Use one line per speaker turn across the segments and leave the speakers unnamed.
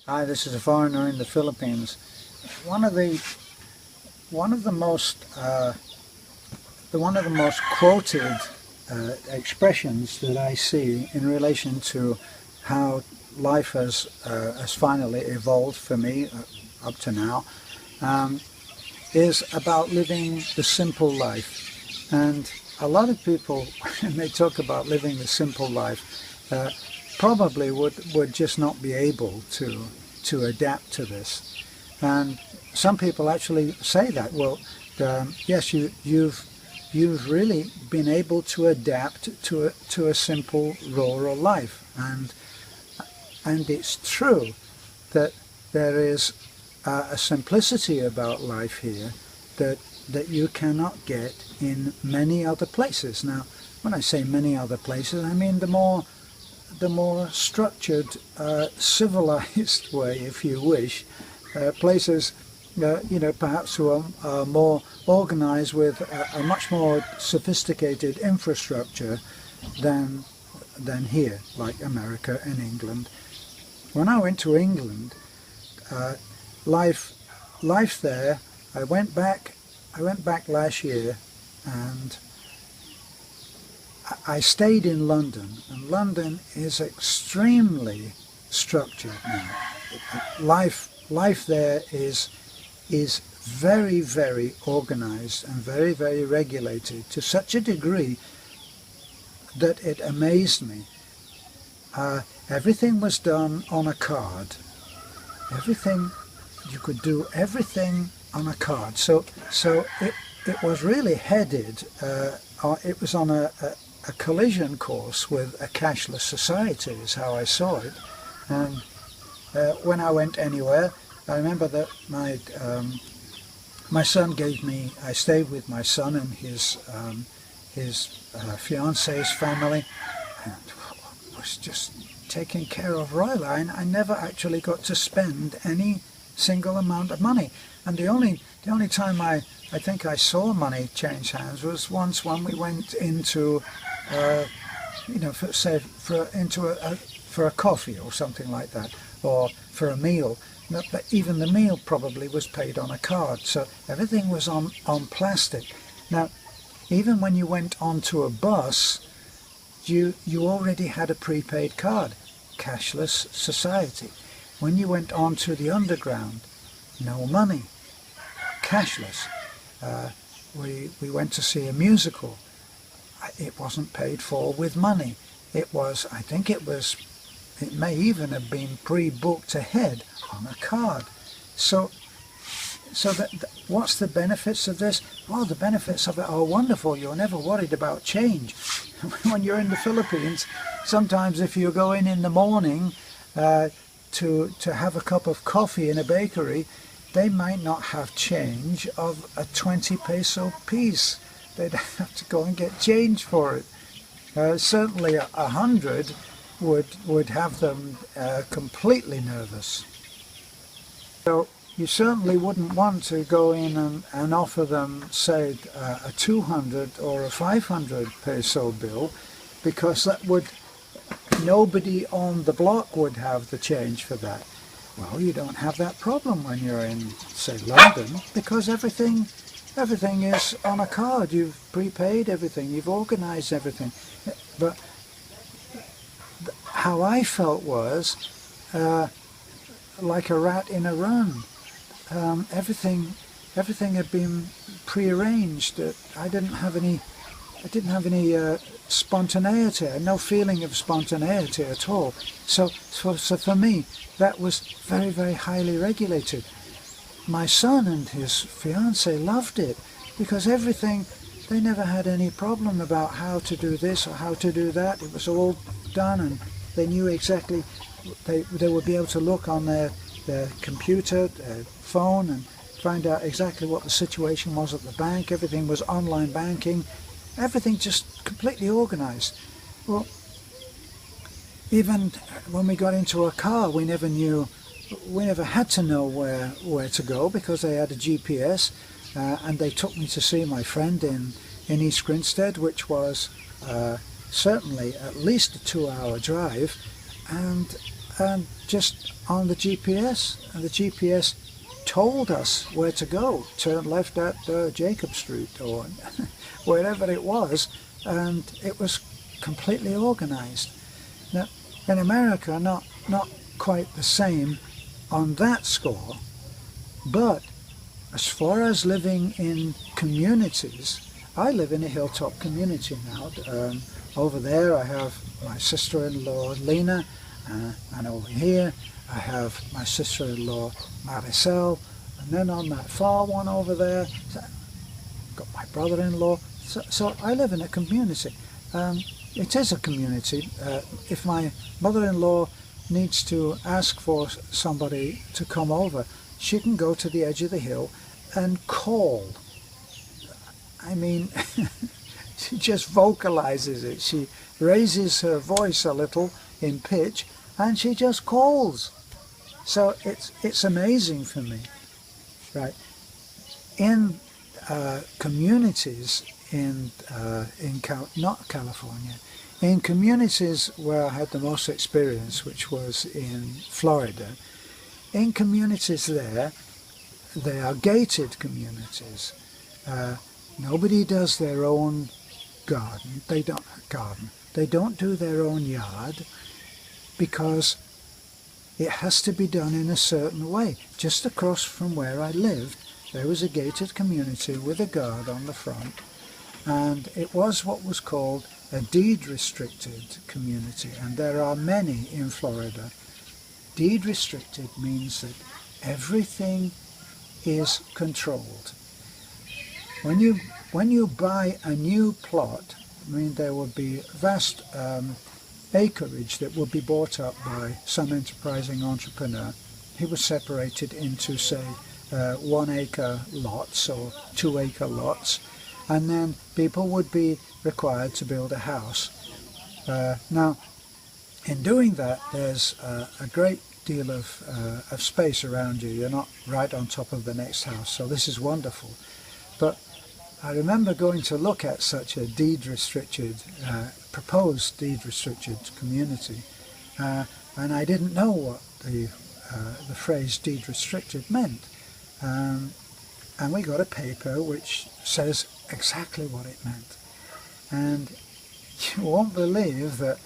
Hi, this is a foreigner in the Philippines. One of the one of the most one of the most quoted expressions that I see in relation to how life has finally evolved for me up to now is about living the simple life. And a lot of people, when they talk about living the simple life, probably would just not be able to adapt to this. And some people actually say that, well, yes, you've really been able to adapt to a simple rural life, and it's true that there is a simplicity about life here that you cannot get in many other places. Now, when I say many other places, I mean the more structured, civilized way, if you wish, places, perhaps who are more organized with a much more sophisticated infrastructure than here, like America and England. When I went to England, life there, I went back last year, and I stayed in London, and London is extremely structured now. Life there is very, very organized and very, very regulated to such a degree that it amazed me. Everything was done on a card. You could do everything on a card. So it was really headed. It was on a collision course with a cashless society, is how I saw it. And when I went anywhere, I remember that my son gave me. I stayed with my son and his fiance's family, and was just taken care of royally. I never actually got to spend any single amount of money, and the only time I think I saw money change hands was once when we went into for a coffee or something like that, or for a meal. But even the meal probably was paid on a card, so everything was on plastic. Now, even when you went onto a bus, you already had a prepaid card. Cashless society. When you went onto the underground, no money. Cashless. We went to see a musical. It wasn't paid for with money. It may even have been pre-booked ahead on a card. So what's the benefits of this? Well, the benefits of it are wonderful. You're never worried about change. When you're in the Philippines, sometimes if you go in the morning to have a cup of coffee in a bakery, they might not have change of a 20 peso piece. They'd have to go and get change for it. Certainly 100 would have them completely nervous. So you certainly wouldn't want to go in and offer them, say, a 200 or a 500 peso bill, because nobody on the block would have the change for that. Well, you don't have that problem when you're in, say, London, because everything is on a card. You've prepaid everything, you've organized everything. But how I felt was like a rat in a run. Everything had been prearranged. I didn't have any spontaneity. I had no feeling of spontaneity at all. So for me, that was very, very highly regulated. My son and his fiance loved it, because they never had any problem about how to do this or how to do that. It was all done, and they knew exactly. They would be able to look on their computer, their phone, and find out exactly what the situation was at the bank. Everything was online banking. Everything just completely organized. Well, even when we got into a car, we never had to know where to go, because they had a GPS, and they took me to see my friend in East Grinstead, which was certainly at least a 2-hour drive, and and just on the GPS, and the GPS told us where to go. Turn left at Jacob Street or wherever it was, and it was completely organized. Now, in America, not quite the same on that score, but as far as living in communities, I live in a hilltop community now. Over there I have my sister-in-law Lena, and over here I have my sister-in-law Maricel, and then on that far one over there, got my brother-in-law. So I live in a community. It is a community. If my mother-in-law needs to ask for somebody to come over, she can go to the edge of the hill and call. I mean, she just vocalizes it. She raises her voice a little in pitch and she just calls. So it's amazing for me, right? In communities not California, in communities where I had the most experience, which was in Florida, in communities there, they are gated communities. Nobody does their own garden. They don't do their own yard because it has to be done in a certain way. Just across from where I lived, there was a gated community with a guard on the front, and it was what was called a deed-restricted community, and there are many in Florida. Deed-restricted means that everything is controlled. When you buy a new plot, I mean, there will be vast acreage that will be bought up by some enterprising entrepreneur. He would separate it into, say, 1 acre lots or 2 acre lots, and then people would be required to build a house. Now, in doing that, there's a great deal of space around you. You're not right on top of the next house, so this is wonderful. But I remember going to look at such a deed-restricted, proposed deed-restricted community, and I didn't know what the phrase deed-restricted meant. And we got a paper which says exactly what it meant. And you won't believe that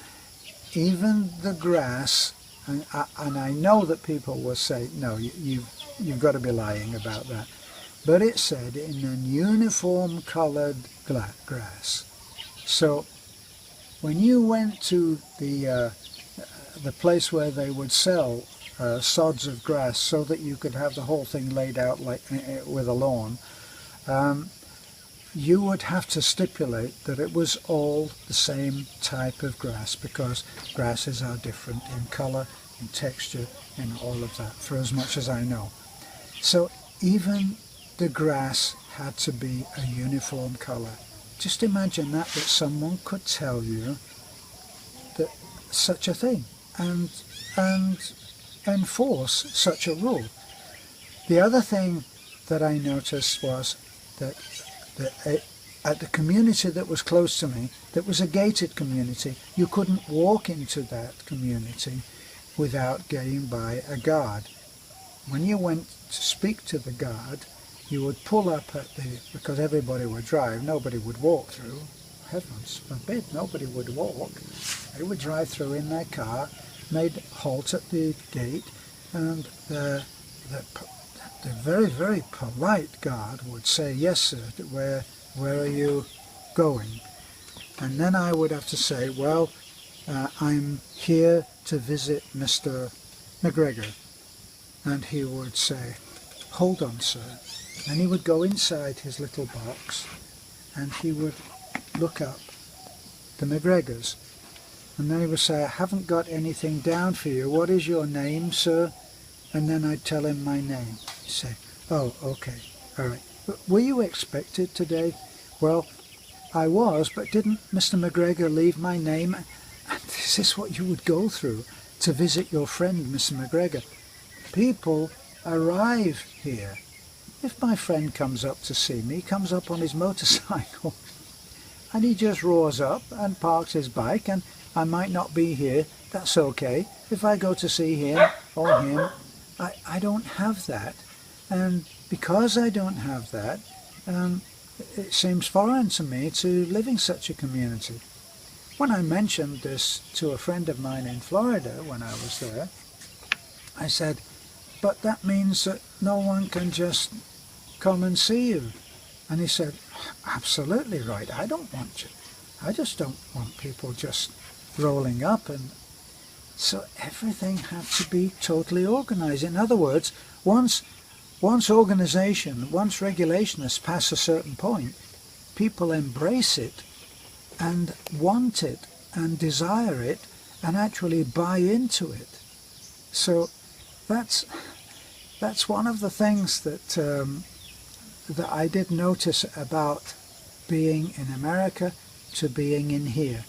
even the grass, and I know that people will say, no, you've got to be lying about that. But it said in a uniform coloured grass. So when you went to the place where they would sell sods of grass so that you could have the whole thing laid out like with a lawn, you would have to stipulate that it was all the same type of grass, because grasses are different in colour, in texture, in all of that, for as much as I know. So even the grass had to be a uniform colour. Just imagine that someone could tell you that such a thing and enforce such a rule. The other thing that I noticed was that at the community that was close to me, that was a gated community, you couldn't walk into that community without getting by a guard. When you went to speak to the guard, you would pull up at because everybody would drive, nobody would walk through. Heavens forbid, nobody would walk. They would drive through in their car, they'd halt at the gate, and the very, very polite guard would say, yes sir, where are you going? And then I would have to say, well, I'm here to visit Mr. McGregor. And he would say, hold on sir. And he would go inside his little box and he would look up the McGregors. And then he would say, I haven't got anything down for you. What is your name, sir? And then I'd tell him my name. He'd say, oh, okay, all right. But were you expected today? Well, I was, but didn't Mr. McGregor leave my name? And this is what you would go through to visit your friend, Mr. McGregor. People arrive here. If my friend comes up to see me, he comes up on his motorcycle. and he just roars up and parks his bike, and I might not be here. That's okay. If I go to see him or him, I don't have that. And because I don't have that, it seems foreign to me to live in such a community. When I mentioned this to a friend of mine in Florida when I was there, I said, but that means that no one can just come and see you. And he said, absolutely right. I don't want you. I just don't want people just rolling up. And so everything had to be totally organized. In other words, once organization, once regulation has passed a certain point, people embrace it and want it and desire it and actually buy into it. So that's one of the things that I did notice about being in America to being in here.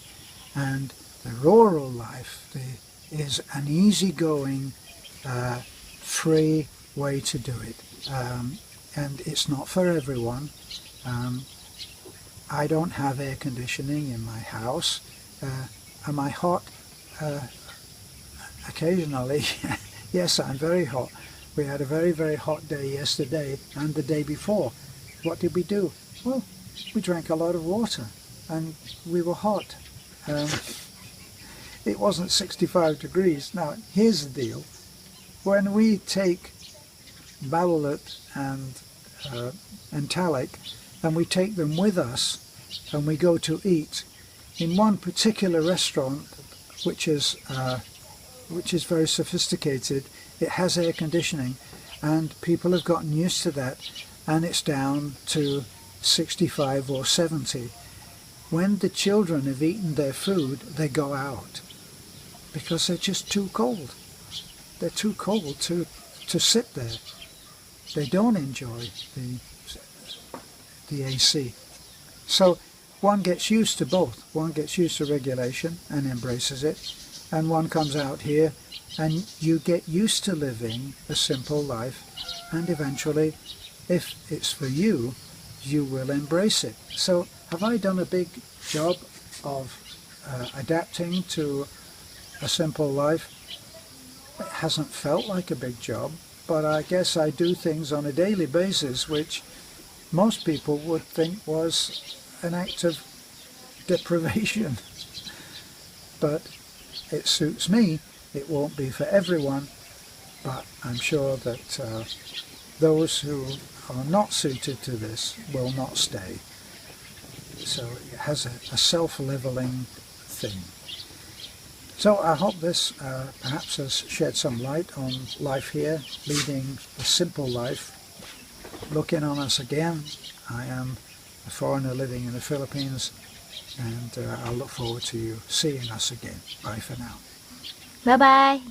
And the rural life is an easygoing, free way to do it. And it's not for everyone. I don't have air conditioning in my house. Am I hot? Occasionally. Yes, I'm very hot. We had a very, very hot day yesterday and the day before. What did we do? Well, we drank a lot of water and we were hot. It wasn't 65 degrees. Now, here's the deal. When we take Babolat and Talik and we take them with us and we go to eat in one particular restaurant, which is very sophisticated, it has air conditioning, and people have gotten used to that, and it's down to 65 or 70. When the children have eaten their food, they go out because they're just too cold. They're too cold to sit there. They don't enjoy the AC. So one gets used to both. One gets used to regulation and embraces it, and one comes out here and you get used to living a simple life, and eventually, if it's for you, you will embrace it. So have I done a big job of adapting to a simple life? It hasn't felt like a big job, but I guess I do things on a daily basis which most people would think was an act of deprivation. But it suits me. It won't be for everyone, but I'm sure that those who are not suited to this will not stay. So it has a self-leveling thing. So I hope this perhaps has shed some light on life here, leading a simple life. Look in on us again. I am a foreigner living in the Philippines, and I'll look forward to you seeing us again. Bye for now.
Bye-bye.